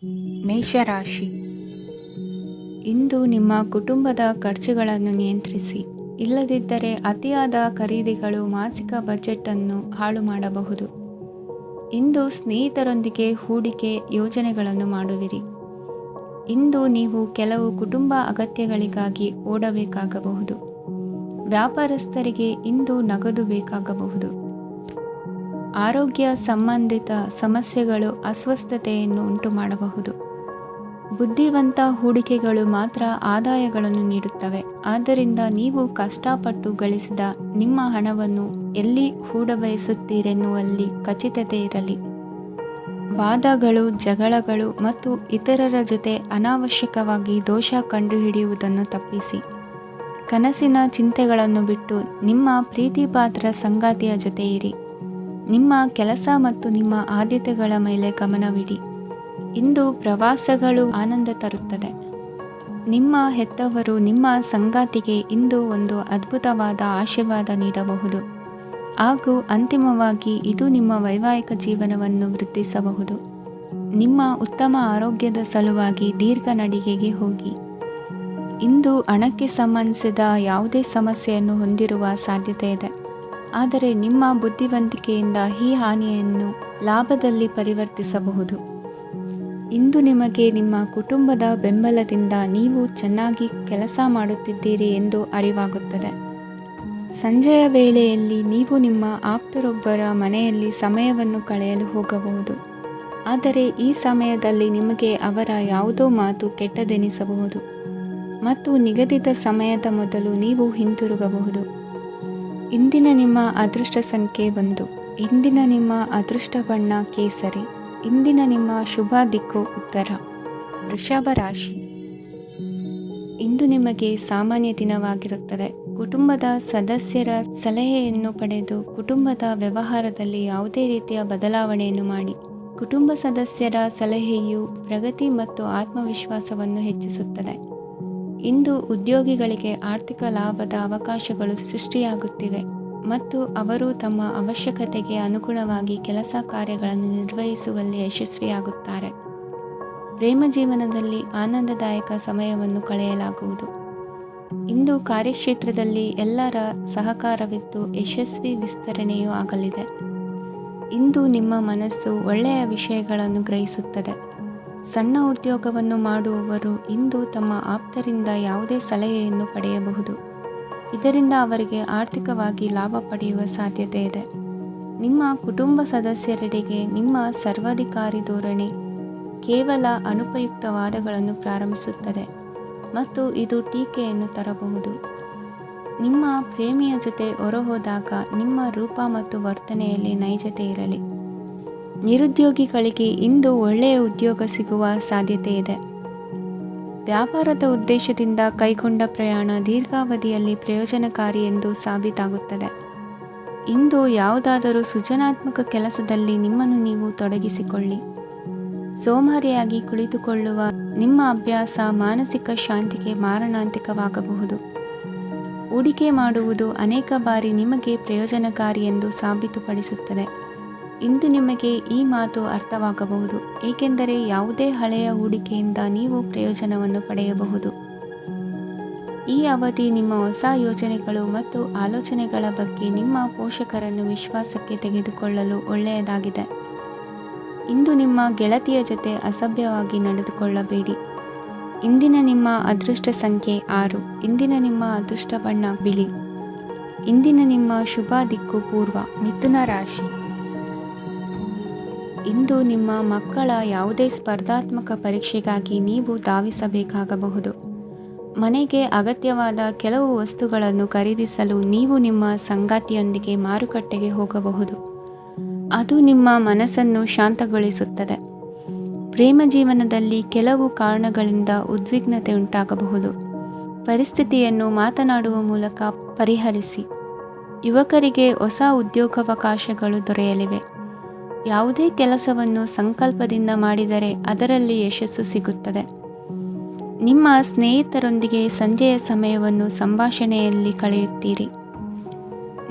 ಮೇಷರಾಶಿ. ಇಂದು ನಿಮ್ಮ ಕುಟುಂಬದ ಖರ್ಚುಗಳನ್ನು ನಿಯಂತ್ರಿಸಿ, ಇಲ್ಲದಿದ್ದರೆ ಅತಿಯಾದ ಖರೀದಿಗಳು ಮಾಸಿಕ ಬಜೆಟ್ ಅನ್ನು ಹಾಳು ಮಾಡಬಹುದು. ಇಂದು ಸ್ನೇಹಿತರೊಂದಿಗೆ ಹೂಡಿಕೆ ಯೋಜನೆಗಳನ್ನು ಮಾಡುವಿರಿ. ಇಂದು ನೀವು ಕೆಲವು ಕುಟುಂಬ ಅಗತ್ಯಗಳಿಗಾಗಿ ಓಡಬೇಕಾಗಬಹುದು. ವ್ಯಾಪಾರಸ್ಥರಿಗೆ ಇಂದು ನಗದು ಬೇಕಾಗಬಹುದು. ಆರೋಗ್ಯ ಸಂಬಂಧಿತ ಸಮಸ್ಯೆಗಳು ಅಸ್ವಸ್ಥತೆಯನ್ನು ಉಂಟುಮಾಡಬಹುದು. ಬುದ್ಧಿವಂತ ಹೂಡಿಕೆಗಳು ಮಾತ್ರ ಆದಾಯಗಳನ್ನು ನೀಡುತ್ತವೆ. ಆದ್ದರಿಂದ ನೀವು ಕಷ್ಟಪಟ್ಟು ಗಳಿಸಿದ ನಿಮ್ಮ ಹಣವನ್ನು ಎಲ್ಲಿ ಹೂಡಬಯಸುತ್ತೀರೆನ್ನುವಲ್ಲಿ ಖಚಿತತೆ ಇರಲಿ. ವಾದಗಳು, ಜಗಳಗಳು ಮತ್ತು ಇತರರ ಜೊತೆ ಅನಾವಶ್ಯಕವಾಗಿ ದೋಷ ಕಂಡುಹಿಡಿಯುವುದನ್ನು ತಪ್ಪಿಸಿ. ಕನಸಿನ ಚಿಂತೆಗಳನ್ನು ಬಿಟ್ಟು ನಿಮ್ಮ ಪ್ರೀತಿಪಾತ್ರ ಸಂಗಾತಿಯ ಜೊತೆ ಇರಿ. ನಿಮ್ಮ ಕೆಲಸ ಮತ್ತು ನಿಮ್ಮ ಆದ್ಯತೆಗಳ ಮೇಲೆ ಗಮನವಿಡಿ. ಇಂದು ಪ್ರವಾಸಗಳು ಆನಂದ ತರುತ್ತದೆ. ನಿಮ್ಮ ಹೆತ್ತವರು ನಿಮ್ಮ ಸಂಗಾತಿಗೆ ಇಂದು ಒಂದು ಅದ್ಭುತವಾದ ಆಶೀರ್ವಾದ ನೀಡಬಹುದು ಹಾಗೂ ಅಂತಿಮವಾಗಿ ಇದು ನಿಮ್ಮ ವೈವಾಹಿಕ ಜೀವನವನ್ನು ವೃದ್ಧಿಸಬಹುದು. ನಿಮ್ಮ ಉತ್ತಮ ಆರೋಗ್ಯದ ಸಲುವಾಗಿ ದೀರ್ಘ ನಡಿಗೆಗೆ ಹೋಗಿ. ಇಂದು ಹಣಕ್ಕೆ ಸಂಬಂಧಿಸಿದ ಯಾವುದೇ ಸಮಸ್ಯೆಯನ್ನು ಹೊಂದಿರುವ ಸಾಧ್ಯತೆ ಇದೆ. ಆದರೆ ನಿಮ್ಮ ಬುದ್ಧಿವಂತಿಕೆಯಿಂದ ಈ ಹಾನಿಯನ್ನು ಲಾಭದಲ್ಲಿ ಪರಿವರ್ತಿಸಬಹುದು. ಇಂದು ನಿಮಗೆ ನಿಮ್ಮ ಕುಟುಂಬದ ಬೆಂಬಲದಿಂದ ನೀವು ಚೆನ್ನಾಗಿ ಕೆಲಸ ಮಾಡುತ್ತಿದ್ದೀರಿ ಎಂದು ಅರಿವಾಗುತ್ತದೆ. ಸಂಜೆಯ ವೇಳೆಯಲ್ಲಿ ನೀವು ನಿಮ್ಮ ಆಪ್ತರೊಬ್ಬರ ಮನೆಯಲ್ಲಿ ಸಮಯವನ್ನು ಕಳೆಯಲು ಹೋಗಬಹುದು. ಆದರೆ ಈ ಸಮಯದಲ್ಲಿ ನಿಮಗೆ ಅವರ ಯಾವುದೋ ಮಾತು ಕೆಟ್ಟದೆನಿಸಬಹುದು ಮತ್ತು ನಿಗದಿತ ಸಮಯದ ಮೊದಲು ನೀವು ಹಿಂತಿರುಗಬಹುದು. ಇಂದಿನ ನಿಮ್ಮ ಅದೃಷ್ಟ ಸಂಖ್ಯೆ 1. ಇಂದಿನ ನಿಮ್ಮ ಅದೃಷ್ಟ ಬಣ್ಣ ಕೇಸರಿ. ಇಂದಿನ ನಿಮ್ಮ ಶುಭ ದಿಕ್ಕು ಉತ್ತರ. ವೃಷಭ ರಾಶಿ. ಇಂದು ನಿಮಗೆ ಸಾಮಾನ್ಯ ದಿನವಾಗಿರುತ್ತದೆ. ಕುಟುಂಬದ ಸದಸ್ಯರ ಸಲಹೆಯನ್ನು ಪಡೆದು ಕುಟುಂಬದ ವ್ಯವಹಾರದಲ್ಲಿ ಯಾವುದೇ ರೀತಿಯ ಬದಲಾವಣೆಯನ್ನು ಮಾಡಿ. ಕುಟುಂಬ ಸದಸ್ಯರ ಸಲಹೆಯು ಪ್ರಗತಿ ಮತ್ತು ಆತ್ಮವಿಶ್ವಾಸವನ್ನು ಹೆಚ್ಚಿಸುತ್ತದೆ. ಇಂದು ಉದ್ಯೋಗಿಗಳಿಗೆ ಆರ್ಥಿಕ ಲಾಭದ ಅವಕಾಶಗಳು ಸೃಷ್ಟಿಯಾಗುತ್ತಿವೆ ಮತ್ತು ಅವರು ತಮ್ಮ ಅವಶ್ಯಕತೆಗೆ ಅನುಗುಣವಾಗಿ ಕೆಲಸ ಕಾರ್ಯಗಳನ್ನು ನಿರ್ವಹಿಸುವಲ್ಲಿ ಯಶಸ್ವಿಯಾಗುತ್ತಾರೆ. ಪ್ರೇಮ ಜೀವನದಲ್ಲಿ ಆನಂದದಾಯಕ ಸಮಯವನ್ನು ಕಳೆಯಲಾಗುವುದು. ಇಂದು ಕಾರ್ಯಕ್ಷೇತ್ರದಲ್ಲಿ ಎಲ್ಲರ ಸಹಕಾರವಿದ್ದು ಯಶಸ್ವಿ ವಿಸ್ತರಣೆಯೂ ಆಗಲಿದೆ. ಇಂದು ನಿಮ್ಮ ಮನಸ್ಸು ಒಳ್ಳೆಯ ವಿಷಯಗಳನ್ನು ಗ್ರಹಿಸುತ್ತದೆ. ಸಣ್ಣ ಉದ್ಯೋಗವನ್ನು ಮಾಡುವವರು ಇಂದು ತಮ್ಮ ಆಪ್ತರಿಂದ ಯಾವುದೇ ಸಲಹೆಯನ್ನು ಪಡೆಯಬಹುದು. ಇದರಿಂದ ಅವರಿಗೆ ಆರ್ಥಿಕವಾಗಿ ಲಾಭ ಪಡೆಯುವ ಸಾಧ್ಯತೆ ಇದೆ. ನಿಮ್ಮ ಕುಟುಂಬ ಸದಸ್ಯರೆಡೆಗೆ ನಿಮ್ಮ ಸರ್ವಾಧಿಕಾರಿ ಧೋರಣೆ ಕೇವಲ ಅನುಪಯುಕ್ತ ವಾದಗಳನ್ನು ಪ್ರಾರಂಭಿಸುತ್ತದೆ ಮತ್ತು ಇದು ಟೀಕೆಯನ್ನು ತರಬಹುದು. ನಿಮ್ಮ ಪ್ರೇಮಿಯ ಜೊತೆ ಹೊರಹೋದಾಗ ನಿಮ್ಮ ರೂಪ ಮತ್ತು ವರ್ತನೆಯಲ್ಲಿ ನೈಜತೆ ಇರಲಿ. ನಿರುದ್ಯೋಗಿಗಳಿಗೆ ಇಂದು ಒಳ್ಳೆಯ ಉದ್ಯೋಗ ಸಿಗುವ ಸಾಧ್ಯತೆ ಇದೆ. ವ್ಯಾಪಾರದ ಉದ್ದೇಶದಿಂದ ಕೈಗೊಂಡ ಪ್ರಯಾಣ ದೀರ್ಘಾವಧಿಯಲ್ಲಿ ಪ್ರಯೋಜನಕಾರಿ ಎಂದು ಸಾಬೀತಾಗುತ್ತದೆ. ಇಂದು ಯಾವುದಾದರೂ ಸೃಜನಾತ್ಮಕ ಕೆಲಸದಲ್ಲಿ ನಿಮ್ಮನ್ನು ನೀವು ತೊಡಗಿಸಿಕೊಳ್ಳಿ. ಸೋಮಾರಿಯಾಗಿ ಕುಳಿತುಕೊಳ್ಳುವ ನಿಮ್ಮ ಅಭ್ಯಾಸ ಮಾನಸಿಕ ಶಾಂತಿಗೆ ಮಾರಣಾಂತಿಕವಾಗಬಹುದು. ಹೂಡಿಕೆ ಮಾಡುವುದು ಅನೇಕ ಬಾರಿ ನಿಮಗೆ ಪ್ರಯೋಜನಕಾರಿ ಎಂದು ಸಾಬೀತುಪಡಿಸುತ್ತದೆ. ಇಂದು ನಿಮಗೆ ಈ ಮಾತು ಅರ್ಥವಾಗಬಹುದು, ಏಕೆಂದರೆ ಯಾವುದೇ ಹಳೆಯ ಹೂಡಿಕೆಯಿಂದ ನೀವು ಪ್ರಯೋಜನವನ್ನು ಪಡೆಯಬಹುದು. ಈ ಅವಧಿ ನಿಮ್ಮ ಹೊಸ ಯೋಜನೆಗಳು ಮತ್ತು ಆಲೋಚನೆಗಳ ಬಗ್ಗೆ ನಿಮ್ಮ ಪೋಷಕರನ್ನು ವಿಶ್ವಾಸಕ್ಕೆ ತೆಗೆದುಕೊಳ್ಳಲು ಒಳ್ಳೆಯದಾಗಿದೆ. ಇಂದು ನಿಮ್ಮ ಗೆಳತಿಯ ಜೊತೆ ಅಸಭ್ಯವಾಗಿ ನಡೆದುಕೊಳ್ಳಬೇಡಿ. ಇಂದಿನ ನಿಮ್ಮ ಅದೃಷ್ಟ ಸಂಖ್ಯೆ 6. ಇಂದಿನ ನಿಮ್ಮ ಅದೃಷ್ಟ ಬಣ್ಣ ಬಿಳಿ. ಇಂದಿನ ನಿಮ್ಮ ಶುಭ ದಿಕ್ಕು ಪೂರ್ವ. ಮಿಥುನ ರಾಶಿ. ಇಂದು ನಿಮ್ಮ ಮಕ್ಕಳ ಯಾವುದೇ ಸ್ಪರ್ಧಾತ್ಮಕ ಪರೀಕ್ಷೆಗಾಗಿ ನೀವು ಧಾವಿಸಬೇಕಾಗಬಹುದು. ಮನೆಗೆ ಅಗತ್ಯವಾದ ಕೆಲವು ವಸ್ತುಗಳನ್ನು ಖರೀದಿಸಲು ನೀವು ನಿಮ್ಮ ಸಂಗಾತಿಯೊಂದಿಗೆ ಮಾರುಕಟ್ಟೆಗೆ ಹೋಗಬಹುದು. ಅದು ನಿಮ್ಮ ಮನಸ್ಸನ್ನು ಶಾಂತಗೊಳಿಸುತ್ತದೆ. ಪ್ರೇಮ ಜೀವನದಲ್ಲಿ ಕೆಲವು ಕಾರಣಗಳಿಂದ ಉದ್ವಿಗ್ನತೆ ಉಂಟಾಗಬಹುದು. ಪರಿಸ್ಥಿತಿಯನ್ನು ಮಾತನಾಡುವ ಮೂಲಕ ಪರಿಹರಿಸಿ. ಯುವಕರಿಗೆ ಹೊಸ ಉದ್ಯೋಗಾವಕಾಶಗಳು ದೊರೆಯಲಿವೆ. ಯಾವುದೇ ಕೆಲಸವನ್ನು ಸಂಕಲ್ಪದಿಂದ ಮಾಡಿದರೆ ಅದರಲ್ಲಿ ಯಶಸ್ಸು ಸಿಗುತ್ತದೆ. ನಿಮ್ಮ ಸ್ನೇಹಿತರೊಂದಿಗೆ ಸಂಜೆಯ ಸಮಯವನ್ನು ಸಂಭಾಷಣೆಯಲ್ಲಿ ಕಳೆಯುತ್ತೀರಿ.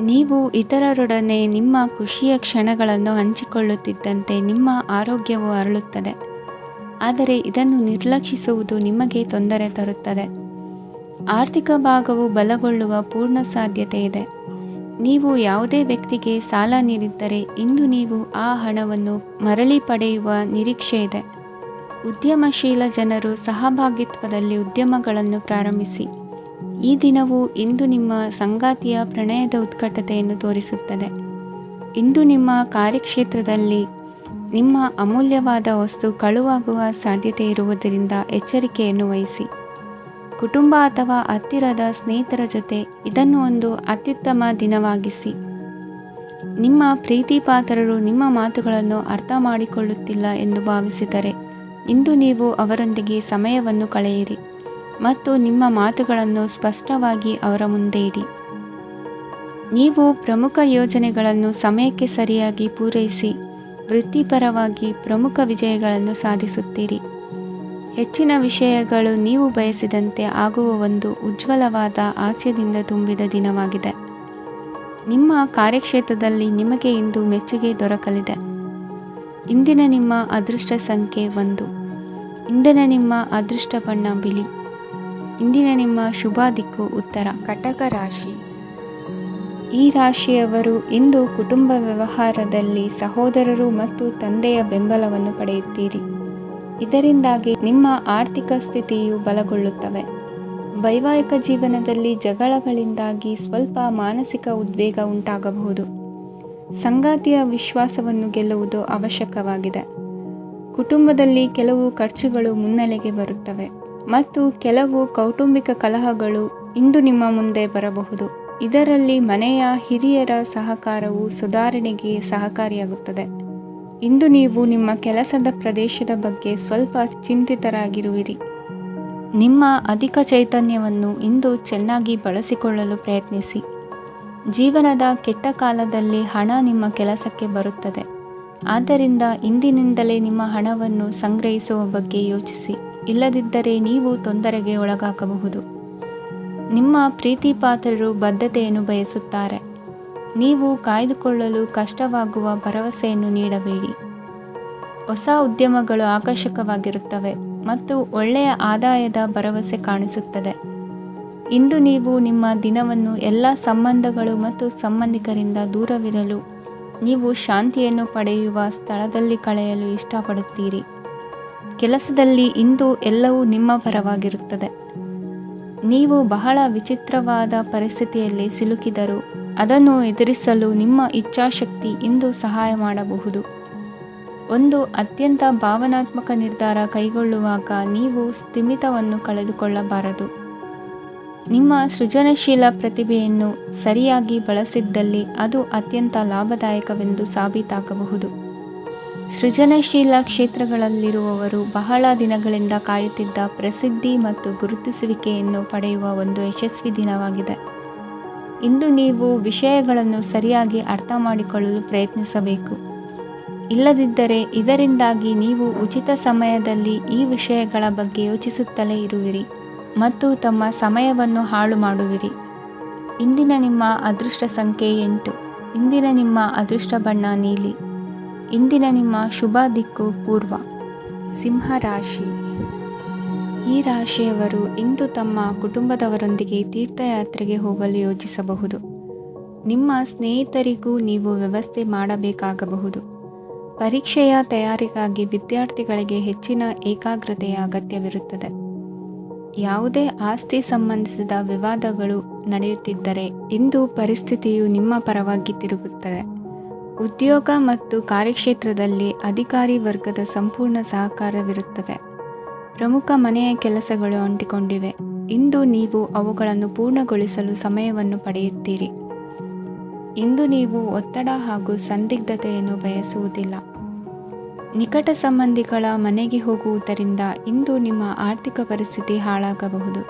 ನೀವು ಇತರರೊಡನೆ ನಿಮ್ಮ ಖುಷಿಯ ಕ್ಷಣಗಳನ್ನು ಹಂಚಿಕೊಳ್ಳುತ್ತಿದ್ದಂತೆ ನಿಮ್ಮ ಆರೋಗ್ಯವು ಅರಳುತ್ತದೆ. ಆದರೆ ಇದನ್ನು ನಿರ್ಲಕ್ಷಿಸುವುದು ನಿಮಗೆ ತೊಂದರೆ ತರುತ್ತದೆ. ಆರ್ಥಿಕ ಭಾಗವು ಬಲಗೊಳ್ಳುವ ಪೂರ್ಣ ಸಾಧ್ಯತೆ ಇದೆ. ನೀವು ಯಾವುದೇ ವ್ಯಕ್ತಿಗೆ ಸಾಲ ನೀಡಿದ್ದರೆ ಇಂದು ನೀವು ಆ ಹಣವನ್ನು ಮರಳಿ ಪಡೆಯುವ ನಿರೀಕ್ಷೆ ಇದೆ. ಉದ್ಯಮಶೀಲ ಜನರು ಸಹಭಾಗಿತ್ವದಲ್ಲಿ ಉದ್ಯಮಗಳನ್ನು ಪ್ರಾರಂಭಿಸಿ. ಈ ದಿನವು ಇಂದು ನಿಮ್ಮ ಸಂಗಾತಿಯ ಪ್ರಣಯದ ಉತ್ಕಟತೆಯನ್ನು ತೋರಿಸುತ್ತದೆ. ಇಂದು ನಿಮ್ಮ ಕಾರ್ಯಕ್ಷೇತ್ರದಲ್ಲಿ ನಿಮ್ಮ ಅಮೂಲ್ಯವಾದ ವಸ್ತು ಕಳುವಾಗುವ ಸಾಧ್ಯತೆ ಇರುವುದರಿಂದ ಎಚ್ಚರಿಕೆಯನ್ನು ವಹಿಸಿ. ಕುಟುಂಬ ಅಥವಾ ಹತ್ತಿರದ ಸ್ನೇಹಿತರ ಜೊತೆ ಇದನ್ನು ಒಂದು ಅತ್ಯುತ್ತಮ ದಿನವಾಗಿಸಿ. ನಿಮ್ಮ ಪ್ರೀತಿಪಾತ್ರರು ನಿಮ್ಮ ಮಾತುಗಳನ್ನು ಅರ್ಥ ಮಾಡಿಕೊಳ್ಳುತ್ತಿಲ್ಲ ಎಂದು ಭಾವಿಸಿದರೆ ಇಂದು ನೀವು ಅವರೊಂದಿಗೆ ಸಮಯವನ್ನು ಕಳೆಯಿರಿ ಮತ್ತು ನಿಮ್ಮ ಮಾತುಗಳನ್ನು ಸ್ಪಷ್ಟವಾಗಿ ಅವರ ಮುಂದೆ ಇಡಿ. ನೀವು ಪ್ರಮುಖ ಯೋಜನೆಗಳನ್ನು ಸಮಯಕ್ಕೆ ಸರಿಯಾಗಿ ಪೂರೈಸಿ ವೃತ್ತಿಪರವಾಗಿ ಪ್ರಮುಖ ವಿಜಯಗಳನ್ನು ಸಾಧಿಸುತ್ತೀರಿ. ಹೆಚ್ಚಿನ ವಿಷಯಗಳು ನೀವು ಬಯಸಿದಂತೆ ಆಗುವ ಒಂದು ಉಜ್ವಲವಾದ ಹಾಸ್ಯದಿಂದ ತುಂಬಿದ ದಿನವಾಗಿದೆ. ನಿಮ್ಮ ಕಾರ್ಯಕ್ಷೇತ್ರದಲ್ಲಿ ನಿಮಗೆ ಇಂದು ಮೆಚ್ಚುಗೆ ದೊರಕಲಿದೆ. ಇಂದಿನ ನಿಮ್ಮ ಅದೃಷ್ಟ ಸಂಖ್ಯೆ 1. ಇಂದಿನ ನಿಮ್ಮ ಅದೃಷ್ಟ ಬಣ್ಣ ಬಿಳಿ. ಇಂದಿನ ನಿಮ್ಮ ಶುಭ ದಿಕ್ಕು ಉತ್ತರ. ಕಟಕ ರಾಶಿ. ಈ ರಾಶಿಯವರು ಇಂದು ಕುಟುಂಬ ವ್ಯವಹಾರದಲ್ಲಿ ಸಹೋದರರು ಮತ್ತು ತಂದೆಯ ಬೆಂಬಲವನ್ನು ಪಡೆಯುತ್ತೀರಿ. ಇದರಿಂದಾಗಿ ನಿಮ್ಮ ಆರ್ಥಿಕ ಸ್ಥಿತಿಯು ಬಲಗೊಳ್ಳುತ್ತವೆ. ವೈವಾಹಿಕ ಜೀವನದಲ್ಲಿ ಜಗಳಗಳಿಂದಾಗಿ ಸ್ವಲ್ಪ ಮಾನಸಿಕ ಉದ್ವೇಗ ಉಂಟಾಗಬಹುದು. ಸಂಗಾತಿಯ ವಿಶ್ವಾಸವನ್ನು ಗೆಲ್ಲುವುದು ಅವಶ್ಯಕವಾಗಿದೆ. ಕುಟುಂಬದಲ್ಲಿ ಕೆಲವು ಖರ್ಚುಗಳು ಮುನ್ನೆಲೆಗೆ ಬರುತ್ತವೆ ಮತ್ತು ಕೆಲವು ಕೌಟುಂಬಿಕ ಕಲಹಗಳು ಇಂದು ನಿಮ್ಮ ಮುಂದೆ ಬರಬಹುದು. ಇದರಲ್ಲಿ ಮನೆಯ ಹಿರಿಯರ ಸಹಕಾರವು ಸುಧಾರಣೆಗೆ ಸಹಕಾರಿಯಾಗುತ್ತದೆ. ಇಂದು ನೀವು ನಿಮ್ಮ ಕೆಲಸದ ಪ್ರದೇಶದ ಬಗ್ಗೆ ಸ್ವಲ್ಪ ಚಿಂತಿತರಾಗಿರುವಿರಿ. ನಿಮ್ಮ ಅಧಿಕ ಚೈತನ್ಯವನ್ನು ಇಂದು ಚೆನ್ನಾಗಿ ಬಳಸಿಕೊಳ್ಳಲು ಪ್ರಯತ್ನಿಸಿ. ಜೀವನದ ಕೆಟ್ಟ ಕಾಲದಲ್ಲಿ ಹಣ ನಿಮ್ಮ ಕೆಲಸಕ್ಕೆ ಬರುತ್ತದೆ. ಆದ್ದರಿಂದ ಇಂದಿನಿಂದಲೇ ನಿಮ್ಮ ಹಣವನ್ನು ಸಂಗ್ರಹಿಸುವ ಬಗ್ಗೆ ಯೋಚಿಸಿ. ಇಲ್ಲದಿದ್ದರೆ ನೀವು ತೊಂದರೆಗೆ ಒಳಗಾಗಬಹುದು. ನಿಮ್ಮ ಪ್ರೀತಿಪಾತ್ರರು ಬದ್ಧತೆಯನ್ನು ಬಯಸುತ್ತಾರೆ. ನೀವು ಕಾಯ್ದುಕೊಳ್ಳಲು ಕಷ್ಟವಾಗುವ ಭರವಸೆಯನ್ನು ನೀಡಬೇಡಿ. ಹೊಸ ಉದ್ಯಮಗಳು ಆಕರ್ಷಕವಾಗಿರುತ್ತವೆ ಮತ್ತು ಒಳ್ಳೆಯ ಆದಾಯದ ಭರವಸೆ ಕಾಣಿಸುತ್ತದೆ. ಇಂದು ನೀವು ನಿಮ್ಮ ದಿನವನ್ನು ಎಲ್ಲ ಸಂಬಂಧಗಳು ಮತ್ತು ಸಂಬಂಧಿಕರಿಂದ ದೂರವಿರಲು ನೀವು ಶಾಂತಿಯನ್ನು ಪಡೆಯುವ ಸ್ಥಳದಲ್ಲಿ ಕಳೆಯಲು ಇಷ್ಟಪಡುತ್ತೀರಿ. ಕೆಲಸದಲ್ಲಿ ಇಂದು ಎಲ್ಲವೂ ನಿಮ್ಮ ಪರವಾಗಿರುತ್ತದೆ. ನೀವು ಬಹಳ ವಿಚಿತ್ರವಾದ ಪರಿಸ್ಥಿತಿಯಲ್ಲಿ ಸಿಲುಕಿದರೂ ಅದನ್ನು ಎದುರಿಸಲು ನಿಮ್ಮ ಇಚ್ಛಾಶಕ್ತಿ ಇಂದು ಸಹಾಯ ಮಾಡಬಹುದು. ಒಂದು ಅತ್ಯಂತ ಭಾವನಾತ್ಮಕ ನಿರ್ಧಾರ ಕೈಗೊಳ್ಳುವಾಗ ನೀವು ಸ್ಥಿಮಿತವನ್ನು ಕಳೆದುಕೊಳ್ಳಬಾರದು. ನಿಮ್ಮ ಸೃಜನಶೀಲ ಪ್ರತಿಭೆಯನ್ನು ಸರಿಯಾಗಿ ಬಳಸಿದ್ದಲ್ಲಿ ಅದು ಅತ್ಯಂತ ಲಾಭದಾಯಕವೆಂದು ಸಾಬೀತಾಗಬಹುದು. ಸೃಜನಶೀಲ ಕ್ಷೇತ್ರಗಳಲ್ಲಿರುವವರು ಬಹಳ ದಿನಗಳಿಂದ ಕಾಯುತ್ತಿದ್ದ ಪ್ರಸಿದ್ಧಿ ಮತ್ತು ಗುರುತಿಸುವಿಕೆಯನ್ನು ಪಡೆಯುವ ಒಂದು ಯಶಸ್ವಿ ದಿನವಾಗಿದೆ. ಇಂದು ನೀವು ವಿಷಯಗಳನ್ನು ಸರಿಯಾಗಿ ಅರ್ಥ ಮಾಡಿಕೊಳ್ಳಲು ಪ್ರಯತ್ನಿಸಬೇಕು. ಇಲ್ಲದಿದ್ದರೆ ಇದರಿಂದಾಗಿ ನೀವು ಉಚಿತ ಸಮಯದಲ್ಲಿ ಈ ವಿಷಯಗಳ ಬಗ್ಗೆ ಯೋಚಿಸುತ್ತಲೇ ಇರುವಿರಿ ಮತ್ತು ತಮ್ಮ ಸಮಯವನ್ನು ಹಾಳು ಮಾಡುವಿರಿ. ಇಂದಿನ ನಿಮ್ಮ ಅದೃಷ್ಟ ಸಂಖ್ಯೆ 8. ಇಂದಿನ ನಿಮ್ಮ ಅದೃಷ್ಟ ಬಣ್ಣ ನೀಲಿ. ಇಂದಿನ ನಿಮ್ಮ ಶುಭ ದಿಕ್ಕು ಪೂರ್ವ. ಸಿಂಹ ರಾಶಿ. ಈ ರಾಶಿಯವರು ಇಂದು ತಮ್ಮ ಕುಟುಂಬದವರೊಂದಿಗೆ ತೀರ್ಥಯಾತ್ರೆಗೆ ಹೋಗಲು ಯೋಜಿಸಬಹುದು. ನಿಮ್ಮ ಸ್ನೇಹಿತರಿಗೂ ನೀವು ವ್ಯವಸ್ಥೆ ಮಾಡಬೇಕಾಗಬಹುದು. ಪರೀಕ್ಷೆಯ ತಯಾರಿಗಾಗಿ ವಿದ್ಯಾರ್ಥಿಗಳಿಗೆ ಹೆಚ್ಚಿನ ಏಕಾಗ್ರತೆಯ ಅಗತ್ಯವಿರುತ್ತದೆ. ಯಾವುದೇ ಆಸ್ತಿ ಸಂಬಂಧಿಸಿದ ವಿವಾದಗಳು ನಡೆಯುತ್ತಿದ್ದರೆ ಇಂದು ಪರಿಸ್ಥಿತಿಯು ನಿಮ್ಮ ಪರವಾಗಿ ತಿರುಗುತ್ತದೆ. ಉದ್ಯೋಗ ಮತ್ತು ಕಾರ್ಯಕ್ಷೇತ್ರದಲ್ಲಿ ಅಧಿಕಾರಿ ವರ್ಗದ ಸಂಪೂರ್ಣ ಸಹಕಾರವಿರುತ್ತದೆ. ಪ್ರಮುಖ ಮನೆಯ ಕೆಲಸಗಳು ಅಂಟಿಕೊಂಡಿವೆ. ಇಂದು ನೀವು ಅವುಗಳನ್ನು ಪೂರ್ಣಗೊಳಿಸಲು ಸಮಯವನ್ನು ಪಡೆಯುತ್ತೀರಿ. ಇಂದು ನೀವು ಒತ್ತಡ ಹಾಗೂ ಸಂದಿಗ್ಧತೆಯನ್ನು ಬಯಸುವುದಿಲ್ಲ. ನಿಕಟ ಸಂಬಂಧಿಗಳ ಮನೆಗೆ ಹೋಗುವುದರಿಂದ ಇಂದು ನಿಮ್ಮ ಆರ್ಥಿಕ ಪರಿಸ್ಥಿತಿ ಹಾಳಾಗಬಹುದು.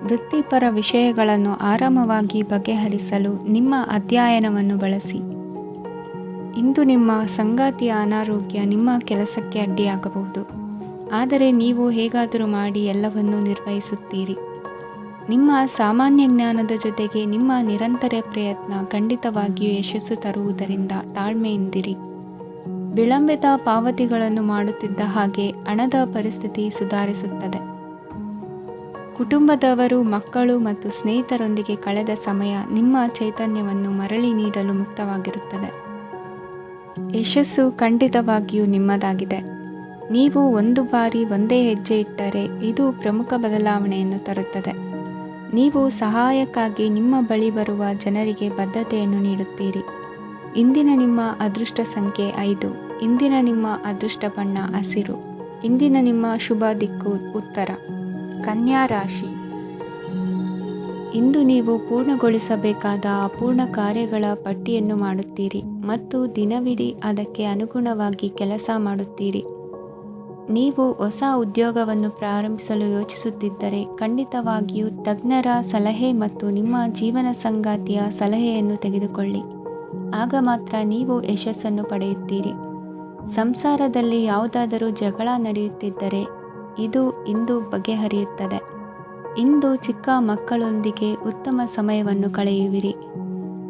ವೃತ್ತಿಪರ ವಿಷಯಗಳನ್ನು ಆರಾಮವಾಗಿ ಬಗೆಹರಿಸಲು ನಿಮ್ಮ ಅಧ್ಯಯನವನ್ನು ಬಳಸಿ. ಇಂದು ನಿಮ್ಮ ಸಂಗಾತಿಯ ಅನಾರೋಗ್ಯ ನಿಮ್ಮ ಕೆಲಸಕ್ಕೆ ಅಡ್ಡಿಯಾಗಬಹುದು, ಆದರೆ ನೀವು ಹೇಗಾದರೂ ಮಾಡಿ ಎಲ್ಲವನ್ನೂ ನಿರ್ವಹಿಸುತ್ತೀರಿ. ನಿಮ್ಮ ಸಾಮಾನ್ಯ ಜ್ಞಾನದ ಜೊತೆಗೆ ನಿಮ್ಮ ನಿರಂತರ ಪ್ರಯತ್ನ ಖಂಡಿತವಾಗಿಯೂ ಯಶಸ್ಸು ತರುವುದರಿಂದ ತಾಳ್ಮೆಯಿಂದಿರಿ. ವಿಳಂಬಿತ ಪಾವತಿಗಳನ್ನು ಮಾಡುತ್ತಿದ್ದ ಹಾಗೆ ಹಣದ ಪರಿಸ್ಥಿತಿ ಸುಧಾರಿಸುತ್ತದೆ. ಕುಟುಂಬದವರು, ಮಕ್ಕಳು ಮತ್ತು ಸ್ನೇಹಿತರೊಂದಿಗೆ ಕಳೆದ ಸಮಯ ನಿಮ್ಮ ಚೈತನ್ಯವನ್ನು ಮರಳಿ ನೀಡಲು ಮುಕ್ತವಾಗಿರುತ್ತದೆ. ಯಶಸ್ಸು ಖಂಡಿತವಾಗಿಯೂ ನಿಮ್ಮದಾಗಿದೆ. ನೀವು ಒಂದು ಬಾರಿ ಒಂದೇ ಹೆಜ್ಜೆ ಇಟ್ಟರೆ ಇದು ಪ್ರಮುಖ ಬದಲಾವಣೆಯನ್ನು ತರುತ್ತದೆ. ನೀವು ಸಹಾಯಕ್ಕಾಗಿ ನಿಮ್ಮ ಬಳಿ ಬರುವ ಜನರಿಗೆ ಬದ್ಧತೆಯನ್ನು ನೀಡುತ್ತೀರಿ. ಇಂದಿನ ನಿಮ್ಮ ಅದೃಷ್ಟ ಸಂಖ್ಯೆ 5. ಇಂದಿನ ನಿಮ್ಮ ಅದೃಷ್ಟ ಬಣ್ಣ ಹಸಿರು. ಇಂದಿನ ನಿಮ್ಮ ಶುಭ ದಿಕ್ಕು ಉತ್ತರ. ಕನ್ಯಾ ರಾಶಿ. ಇಂದು ನೀವು ಪೂರ್ಣಗೊಳಿಸಬೇಕಾದ ಅಪೂರ್ಣ ಕಾರ್ಯಗಳ ಪಟ್ಟಿಯನ್ನು ಮಾಡುತ್ತೀರಿ ಮತ್ತು ದಿನವಿಡೀ ಅದಕ್ಕೆ ಅನುಗುಣವಾಗಿ ಕೆಲಸ ಮಾಡುತ್ತೀರಿ. ನೀವು ಹೊಸ ಉದ್ಯೋಗವನ್ನು ಪ್ರಾರಂಭಿಸಲು ಯೋಚಿಸುತ್ತಿದ್ದರೆ ಖಂಡಿತವಾಗಿಯೂ ತಜ್ಞರ ಸಲಹೆ ಮತ್ತು ನಿಮ್ಮ ಜೀವನ ಸಂಗಾತಿಯ ಸಲಹೆಯನ್ನು ತೆಗೆದುಕೊಳ್ಳಿ. ಆಗ ಮಾತ್ರ ನೀವು ಯಶಸ್ಸನ್ನು ಪಡೆಯುತ್ತೀರಿ. ಸಂಸಾರದಲ್ಲಿ ಯಾವುದಾದರೂ ಜಗಳ ನಡೆಯುತ್ತಿದ್ದರೆ ಇದು ಇಂದು ಬಗೆಹರಿಯುತ್ತದೆ. ಇಂದು ಚಿಕ್ಕ ಮಕ್ಕಳೊಂದಿಗೆ ಉತ್ತಮ ಸಮಯವನ್ನು ಕಳೆಯುವಿರಿ.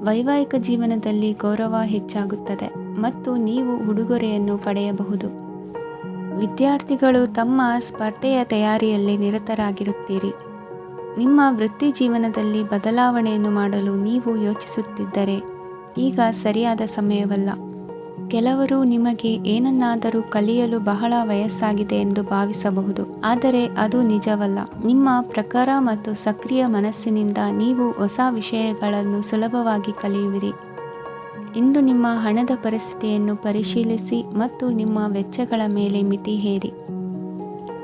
ವೈವಾಹಿಕ ಜೀವನದಲ್ಲಿ ಗೌರವ ಹೆಚ್ಚಾಗುತ್ತದೆ ಮತ್ತು ನೀವು ಉಡುಗೊರೆಯನ್ನು ಪಡೆಯಬಹುದು. ವಿದ್ಯಾರ್ಥಿಗಳು ತಮ್ಮ ಸ್ಪರ್ಧೆಯ ತಯಾರಿಯಲ್ಲಿ ನಿರತರಾಗಿರುತ್ತೀರಿ. ನಿಮ್ಮ ವೃತ್ತಿ ಜೀವನದಲ್ಲಿ ಬದಲಾವಣೆಯನ್ನು ಮಾಡಲು ನೀವು ಯೋಚಿಸುತ್ತಿದ್ದರೆ ಈಗ ಸರಿಯಾದ ಸಮಯವಲ್ಲ. ಕೆಲವರು ನಿಮಗೆ ಏನನ್ನಾದರೂ ಕಲಿಯಲು ಬಹಳ ವಯಸ್ಸಾಗಿದೆ ಎಂದು ಭಾವಿಸಬಹುದು, ಆದರೆ ಅದು ನಿಜವಲ್ಲ. ನಿಮ್ಮ ಪ್ರಖರ ಮತ್ತು ಸಕ್ರಿಯ ಮನಸ್ಸಿನಿಂದ ನೀವು ಹೊಸ ವಿಷಯಗಳನ್ನು ಸುಲಭವಾಗಿ ಕಲಿಯುವಿರಿ. ಇಂದು ನಿಮ್ಮ ಹಣದ ಪರಿಸ್ಥಿತಿಯನ್ನು ಪರಿಶೀಲಿಸಿ ಮತ್ತು ನಿಮ್ಮ ವೆಚ್ಚಗಳ ಮೇಲೆ ಮಿತಿ ಹೇರಿ.